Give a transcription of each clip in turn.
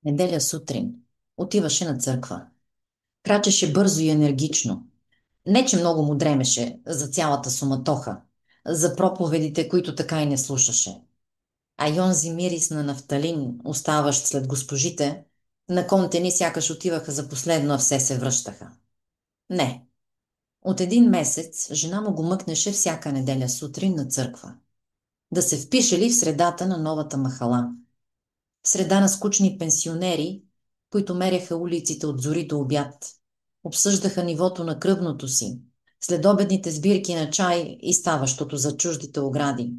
Неделя сутрин. Отиваше на църква. Крачеше бързо и енергично. Не, че много му дремеше за цялата суматоха, за проповедите, които така и не слушаше. А и онзи мирис на нафталин, оставащ след госпожите, на конте ни сякаш отиваха за последно, а все се връщаха. Не. От един месец жена му го мъкнеше всяка неделя сутрин на църква. Да се впише ли в средата на новата махала? Среда на скучни пенсионери, които меряха улиците от зори до обяд, обсъждаха нивото на кръвното си, следобедните сбирки на чай и ставащото за чуждите огради.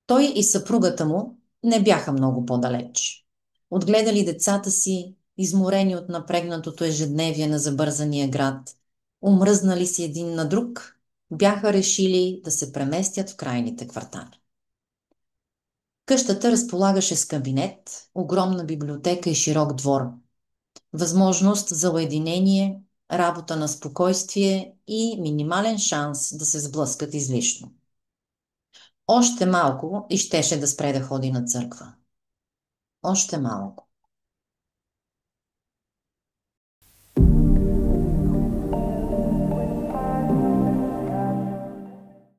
Той и съпругата му не бяха много по-далеч. Отгледали децата си, изморени от напрегнатото ежедневие на забързания град, омръзнали си един на друг, бяха решили да се преместят в крайните квартали. Къщата разполагаше с кабинет, огромна библиотека и широк двор. Възможност за уединение, работа на спокойствие и минимален шанс да се сблъскат излишно. Още малко и щеше да спре да ходи на църква. Още малко.